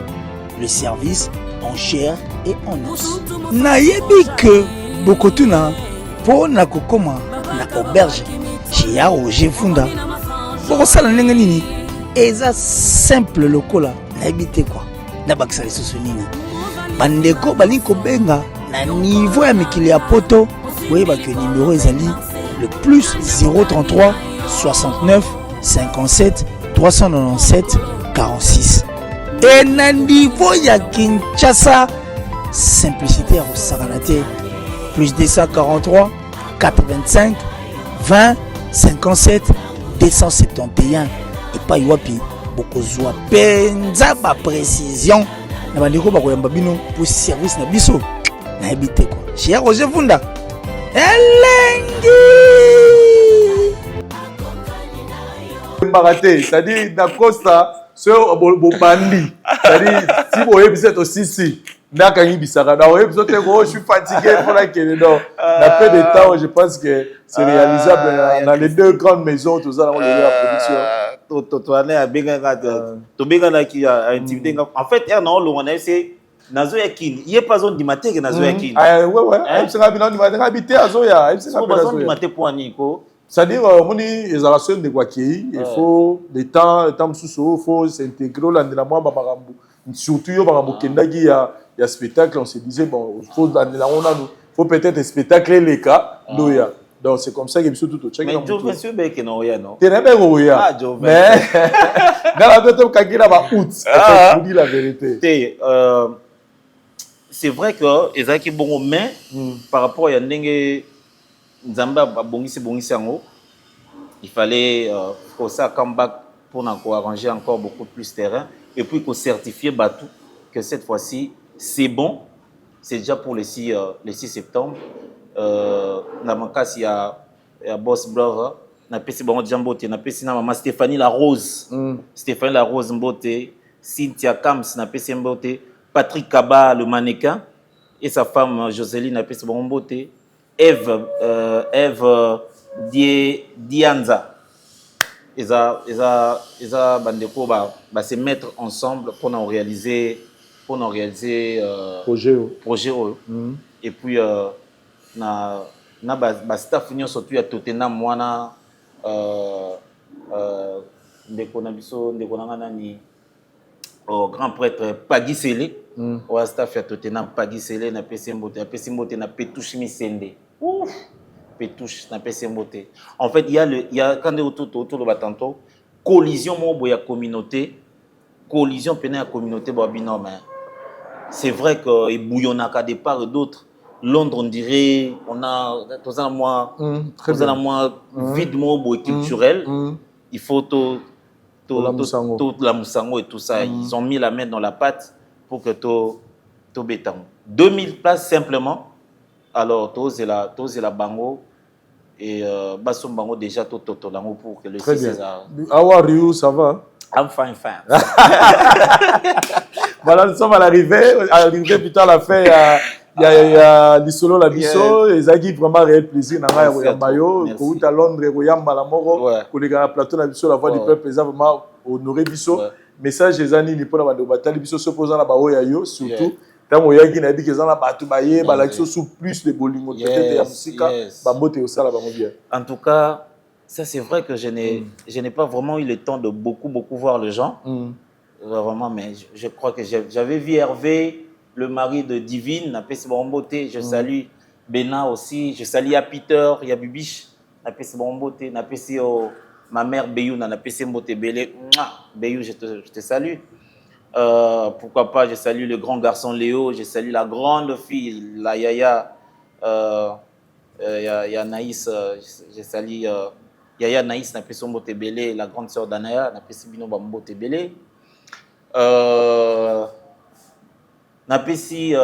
Speaker 5: le service en chair et en os. Nayebi que Bokotuna, pour na kokoma na auberge chez Roger Vunda. Pour ça, nini, eza simple lokola, nayebi te quoi. Nabakisa les sousonini. Bandeko baliko benga na niveau ya mikili ya poto, voyez que le numéro ezali le plus 033 69 57 397 46. Et na niveau ya Kinshasa, simplicité à Saranate, plus 243 85 20 57 271. Et pas yoapi, beaucoup zoa penza ba précision. Na bandeko ba koyamba bino pour service na biso. Na habité quoi. Chez Roger Vunda. Elengi.
Speaker 1: Mbaraté, c'est-à-dire Dacosta, ce Bobandi, c'est-à-dire si vous voyez cette aussi si, Nakangi Bissara, je suis fatigué pour la Kenya. Dans peu de temps, je pense que c'est réalisable dans les deux grandes maisons, tout ça, dans la production.
Speaker 2: En fait, c'est Nazo Yakin, il n'y a pas besoin de mater que Nazo Yakin.
Speaker 1: Ouais, c'est rapidement du matin, habité à Zoya. Il
Speaker 2: faut pas besoin de mater pour Nico.
Speaker 1: C'est-à-dire, les relations de Guaki, il faut des temps sous il faut s'intégrer là dans la mois surtout il y a spectacle, on se disait bon, il faut faut peut-être un spectacle les cas donc c'est comme ça que tout au check.
Speaker 2: Mais Joe Monsieur Beke non ya non.
Speaker 1: T'es même Roya. Mais dans la tête quand il a ba août, je dis la vérité.
Speaker 2: C'est vrai que ezaki bon mais par rapport à ndenge Nzamba bongisi yango, il fallait que ça comeback pour arranger encore beaucoup plus terrain et puis qu'on certifie Batou que cette fois-ci c'est bon, c'est déjà pour le 6 septembre. Na mankasi ya Boss Brother na pesi bango Jambote na pesi na maman Stéphanie La Rose Mbote, Cynthia Kams na pesi Mbote, Patrick Kaba le mannequin et sa femme Joseline na pesi bango Mbote, Eve Dianza. Ils bandeko ba se mettre ensemble pour en réaliser projet. Et puis na staff union surtout à Tottenham mwana ndeko na biso ndeko na nani grand prêtre Pagui Sele au staff à Tottenham Pagui Sele na Pesimbote na Petouche Misende. Ouf, Petouche na Pesimbote. En fait, il y a quand autour de batanto collision mo ya communauté pena ya communauté bo bino mais c'est vrai que et bouillonnaka des part et d'autres. Londres, on dirait, on a tout un mois vide mot culturel. Il faut tout la moussango et tout ça. Ils ont mis la main dans la pâte pour que tout béton. 2000 places simplement. Alors, tout c'est la bango et Bassum bango déjà tout lango pour que le
Speaker 1: très bien. How are you, ça va?
Speaker 2: I'm fine.
Speaker 1: Voilà, nous sommes à l'arrivée plutôt à la fin. Il y a l'isolo la biso et ça qui vraiment réel plaisir na ngai ya mayo ko uta Londres ko yamba la moko ko le gars plateau na biso la voix du peuple les vraiment honorer biso message ezani ni pona bando batali biso s'opposant na ba oya yo surtout tant oya ki na bi ke zana batu baye ba la sous plus de bolingo peut-être ya musika ba moté au sala ba mo bien.
Speaker 2: En tout cas, ça c'est vrai que je n'ai pas vraiment eu le temps de beaucoup voir les gens. Vraiment, mais je crois que j'avais vu Hervé, le mari de Divine, na pesi bomboté, je salue Bena aussi, je salue à Peter, il y a Bibiche, na pesi bomboté, na pesi ma mère Beyou Nana PC Mbotebele, Beyou, je te salue. Pourquoi pas, je salue le grand garçon Léo, je salue la grande fille, la Yaya, Naïs, je salue Yaya Naïs, na PC Mbotebele, la grande sœur d'Anaya, na PC Binomba Mbotebele. Na PC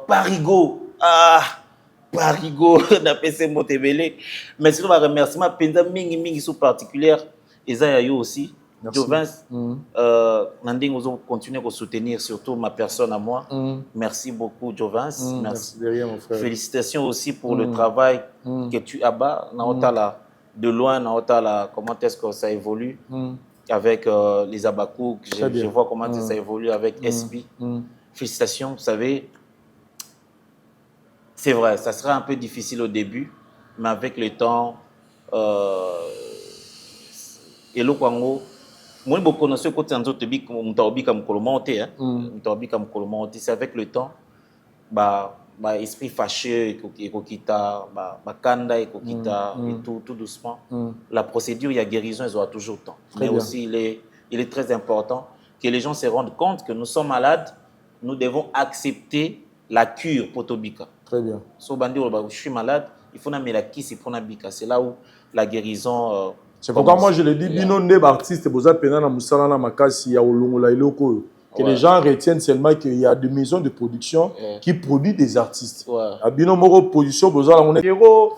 Speaker 2: Parigo, Parigo, na PC Mbotebele. Mais sinon, un remerciement, Penza Mingi sous particulière, et ça y a aussi. Jovens, Nanding, vous continuez à soutenir surtout ma personne à moi. Merci beaucoup, Jovens. Merci.
Speaker 1: Derrière, mon frère.
Speaker 2: Félicitations aussi pour le travail que tu abats. De loin, comment est-ce que ça évolue avec les Abakou. Je vois comment ça évolue avec SB. Félicitations, vous savez. C'est vrai, ça sera un peu difficile au début, mais avec le temps, et le Kwango, moi, je connais ce côté c'est avec le temps, esprit fâcheux, kanda, et tout doucement. La procédure, il y a guérison, ils auront toujours le temps. Mais aussi, il est très important que les gens se rendent compte que nous sommes malades, nous devons accepter la cure pour Tobika.
Speaker 1: Très bien.
Speaker 2: So, je suis malade, il faut la kiss, il faut la bika. C'est là où la guérison.
Speaker 1: C'est pourquoi moi je le dis, bino neb artiste, boza pena na musala na makasi ya olongola iloko. Que les gens retiennent seulement qu'il y a des maisons de production qui produisent des artistes. Bino moro production boza la on est héros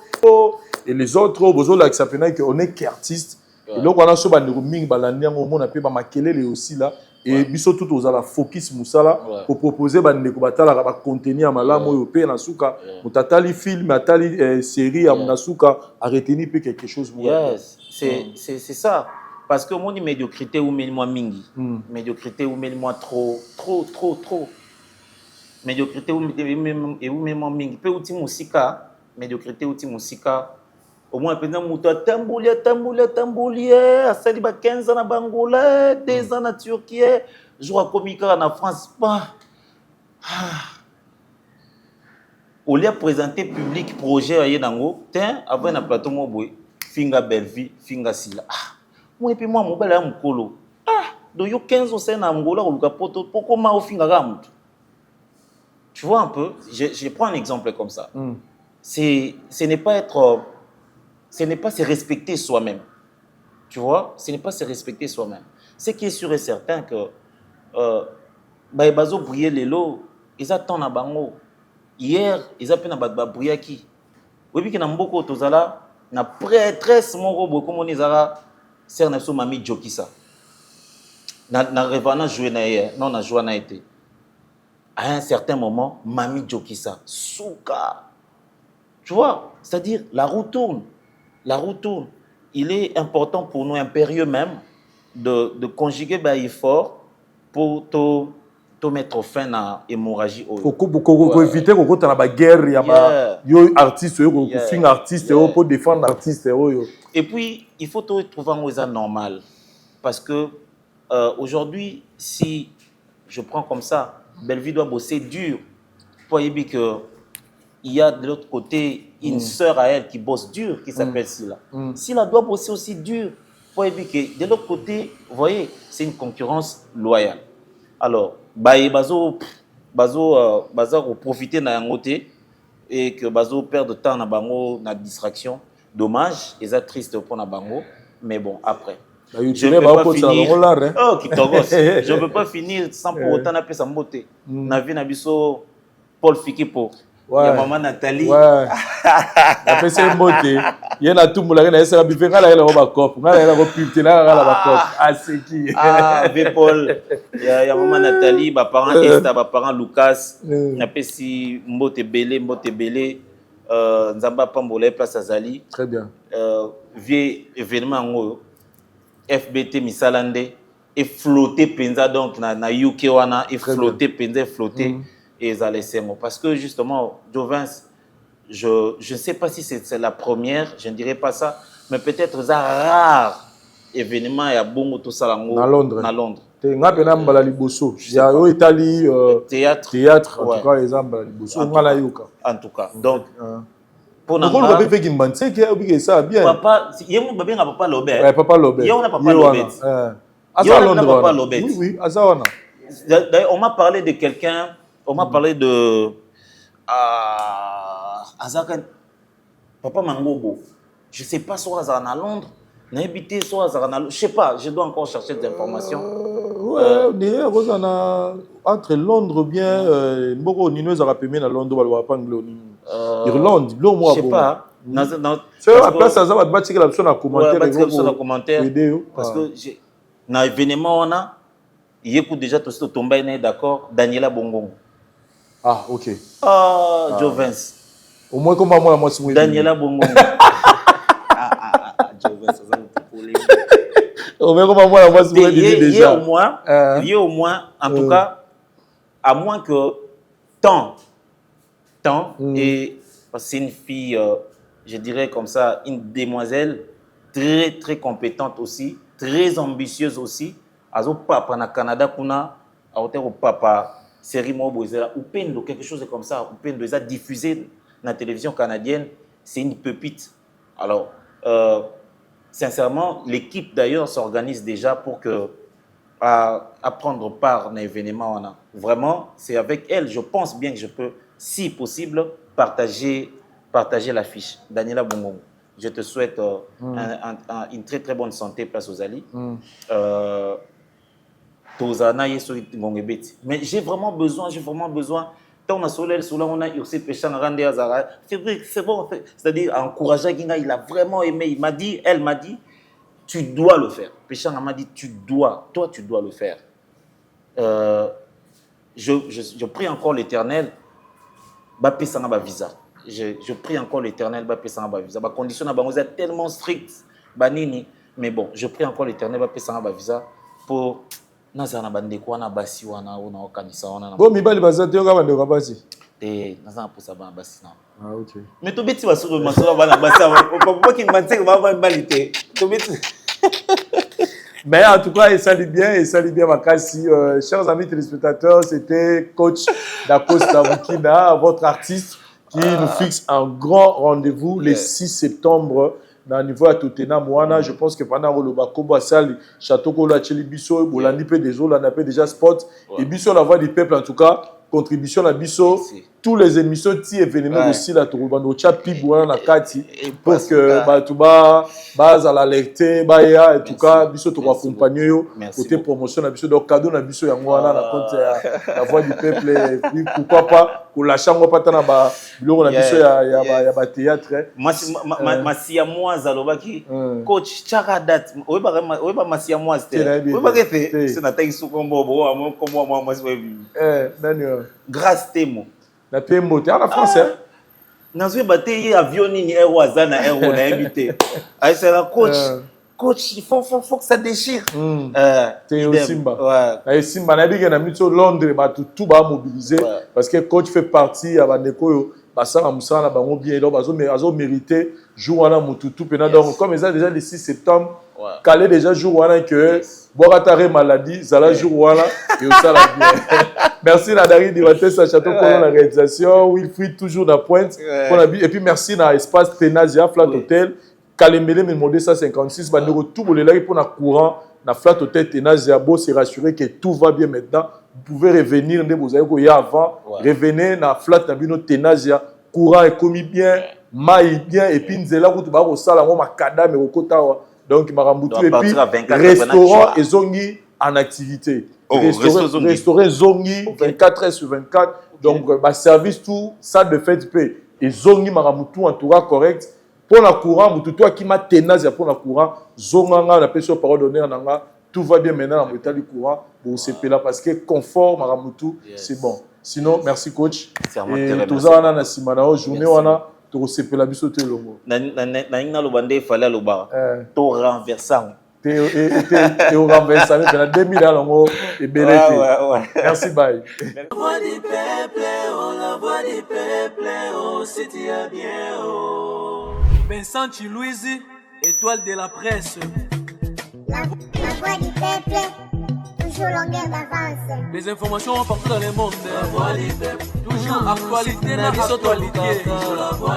Speaker 1: et les autres bozo la ça pena que on est qu'artiste. Et là on a so ba ming balandi ngo mona pe ba makelele aussi là. Et biso tout aux la focus musala pour proposer ba ndeko batala ba contenir malamu yo pe na suka mutatali film atali série ya munasuka a retenir pe quelque chose.
Speaker 2: Yes, c'est ça parce que mon médiocrité ou moi mingi médiocrité ou moi trop médiocrité ou mingi pe outi musika médiocrité outi musika au moins pendant muta tambolia asali ba 15 ans na Bangola 2 ans na Turquie jour comica na France pas au lieu présenter public projet aye nango tiens avant na plateau mo boy finga Belleville finga Sila moi et puis moi mobile ya mukolo do yo 15 ans na Angola ko luka poto poko ma o finga ga mutu tu vois un peu je prends un exemple comme ça ce n'est pas être ce n'est pas se respecter soi-même. Tu vois, ce n'est pas se respecter soi-même. Ce qui est sûr et certain que bazo briller les lots, ils attendent à bango. Hier, ils appellent à briller qui. Oui, puis que dans beaucoup tozala, na prêtresse mon robot comme on les a, c'est un absou mami Jokisa. Na revana joué na hier, non na joué na été. À un certain moment, mami Jokisa, souka. Tu vois, c'est-à-dire la roue tourne. La roue tourne. Il est important pour nous, impérieux même, de conjuguer des efforts pour te mettre fin à l'hémorragie.
Speaker 1: Pour éviter qu'on ait la guerre, il y a des artistes, des artistes pour défendre les artistes.
Speaker 2: Et puis, il faut trouver un moyen normal. Parce que aujourd'hui, si je prends comme ça, Belleville doit bosser dur pour éviter que il y a de l'autre côté une sœur à elle qui bosse dur, qui s'appelle Sila. Sila doit bosser aussi dur pour éviter que de l'autre côté, vous voyez, c'est une concurrence loyale. Alors, bazo profiter d'un côté et que bazo perd de temps na bango na distraction. Dommage, et c'est triste pour na bango, mais bon après. Je ne peux pas finir. Oh, je ne peux pas finir sans pour autant appeler sa beauté. Na vie na biso Paul Fikipo. Il y a maman Nathalie.
Speaker 1: Ouais. Après c'est beauté. Il y en a tout le monde qui a bifé quand elle a roba cop. Quand elle a repulté là elle a la cop. Ah c'est qui?
Speaker 2: Ah Paul. Il y a maman Nathalie, mes parents Esther, mes parents Lucas. Na pesi mbote belé. Nzamba Pambolé place Azali.
Speaker 1: Très bien.
Speaker 2: Vieux événement ngo FBT Misalande et flotter penza donc na UK wana et flotter penza flotter. Et ça laisse moi. Parce que justement, Jovens, je ne sais pas si c'est la première, je ne dirais pas ça, mais peut-être un rare événement à Bongo tout ça
Speaker 1: à Londres.
Speaker 2: À Londres.
Speaker 1: Il y a un théâtre. En tout cas, les gens
Speaker 2: en tout cas. Donc, Pour
Speaker 1: le rôle de Papa Kimbanse qui a ça bien.
Speaker 2: Papa, il y a mon bébé n'a pas Lobet.
Speaker 1: Ouais, Papa Lobet.
Speaker 2: Il y a Papa Lobet.
Speaker 1: Asa Londres.
Speaker 2: Papa Lobet.
Speaker 1: Oui, Azawana.
Speaker 2: D'ailleurs, on m'a parlé de quelqu'un, on m'a parlé de Azakan Papa Mangobo. Je sais pas soit à Londres, n'a habité soit à Londres, je sais pas, je dois encore chercher des informations.
Speaker 1: Ouais, Rosana entre Londres bien Mboko Nino Zarapemé na Londres va pas anglais Irlande, blo moi.
Speaker 2: Je sais pas.
Speaker 1: C'est la place ça va bâtir la option à
Speaker 2: commentaire. Parce que dans l'événement on a il écoute déjà tout ce tombé d'accord Daniela Bongongo.
Speaker 1: Ah OK.
Speaker 2: Jovens.
Speaker 1: Au moins comment moi
Speaker 2: Daniela Bongongo. Jovens ça va pour
Speaker 1: au moins comment moi déjà.
Speaker 2: Il y a au moins en tout cas à moins que temps et parce que c'est une fille je dirais comme ça une demoiselle très très compétente aussi, très ambitieuse aussi. Azo papa na Canada kuna a au papa série Mobozela ou pendo quelque chose comme ça, ou pendo ça diffusé dans la télévision canadienne, c'est une pépite. Alors sincèrement, l'équipe d'ailleurs s'organise déjà pour que à prendre part à l'événement. Vraiment, c'est avec elle, je pense bien que je peux, si possible, partager l'affiche. Daniela Bongongo, je te souhaite une très très bonne santé, place aux Ali. Mais j'ai vraiment besoin. Tant on a soleil, on a Ursi Péchan, Randé Azara. C'est bon, c'est-à-dire encourager Ginga, il a vraiment aimé. Elle m'a dit, tu dois le faire. Péchan m'a dit, tu dois le faire. Je prie encore l'Éternel, bah pesanga ba visa. Je prie encore l'Éternel, bah pesanga ba visa. Ba condition na bango est tellement strict, ba nini. Mais bon, je prie encore l'Éternel, bah pesanga ba visa pour nazana bande kwa na basi wana ona okanisa wana.
Speaker 1: Bon mibali bazate yo ka bande kwa basi.
Speaker 2: Nazana posa ba basi na.
Speaker 1: Ah OK.
Speaker 2: Mais to beti basuro masura bana basi papa qui m'anteke ba balité. To beti.
Speaker 1: Mais en tout cas, il salue bien Makassi. Chers amis téléspectateurs, c'était coach d'Acosta Wikina, votre artiste qui nous fixe un grand rendez-vous le 6 septembre dans le niveau à Tottenham. Je pense que pendant le Bakobo Sali, Château Kola Cheli Bisso, Bolandi P des on a déjà spot. Et Bisso, la voix du peuple, en tout cas, contribution à Bisso. Tous les émissions, ti événements aussi, la Tourubano, Chapi, Bouana, Kati, pour que Batouba, base à l'alerté, Baya, en tout cas, Bisso, tu vas accompagner, côté promotion, Bisso, donc cadeau, Bisso, Yangwana, la voix du peuple, et puis pourquoi pas, pour la chambre, pas tant, Bisso, il y a théâtre.
Speaker 2: Masia moi, Zalobaki, coach, Charadat, Oeba Masia moi, Oeba Gete, c'est Nathalie Soukombo, moi,
Speaker 1: Daniel.
Speaker 2: Grâce Témo.
Speaker 1: La paix moté en français.
Speaker 2: Nazwe bateye avion ni air wazana air on a invité. Ah c'est la coach il faut que ça déchire.
Speaker 1: T'es au Simba. Ouais. Simba na biga na mito Londres ba tout ba mobiliser parce que coach fait partie à Bandeko basanga musana bango bien donc bazo mériter jour wana mututu pena donc comme ça déjà le 6 septembre calé déjà jour wana que boratare maladie zala jour wana et ça la bien. Merci Nadari d'Ivaté Château pour la réalisation. Wilfried toujours dans pointe. Et puis merci à Espace Tenazia, Flat Hotel. Kalemele me demandé 156. Bah nous tout pour les pour la courant. Na Flat Hotel Tenazia, beau c'est rassuré que tout va bien maintenant. Vous pouvez revenir de vous avez avant. Revenez na Flat Nabino Tenazia. Courant est commis bien, maille bien. Et puis nous là où tu vas au salon, on m'a cadam et au kota. Donc Marambutu et puis restaurant et zongi en activité. Restaurant Zongi 24h/24. Donc, service tout, ça de fait paix. Et Zongi Maramutu en tout cas correct. Pour la courant, toi qui m'a ténaz pour la courant, Zonganga, la personne parole donnée en anga, tout va bien maintenant en état du courant. Pour c'est là parce que confort Maramutu, c'est bon. Sinon, merci coach. Et tout ça, on a Simana, journée, on a tout c'est la bisote le mot.
Speaker 2: Naïna Lobande, il fallait le bar. Tout renversant.
Speaker 1: Et au renversant, il y a 2000 ans, et belé. Merci, bye.
Speaker 3: La voix du peuple, oh, la voix du peuple, oh, c'était bien, oh. Vincent Chilouizi, étoile de la presse.
Speaker 4: La voix du peuple, toujours longueur d'avance.
Speaker 3: Les informations partout dans le monde. La voix du peuple, toujours actualité, actualité.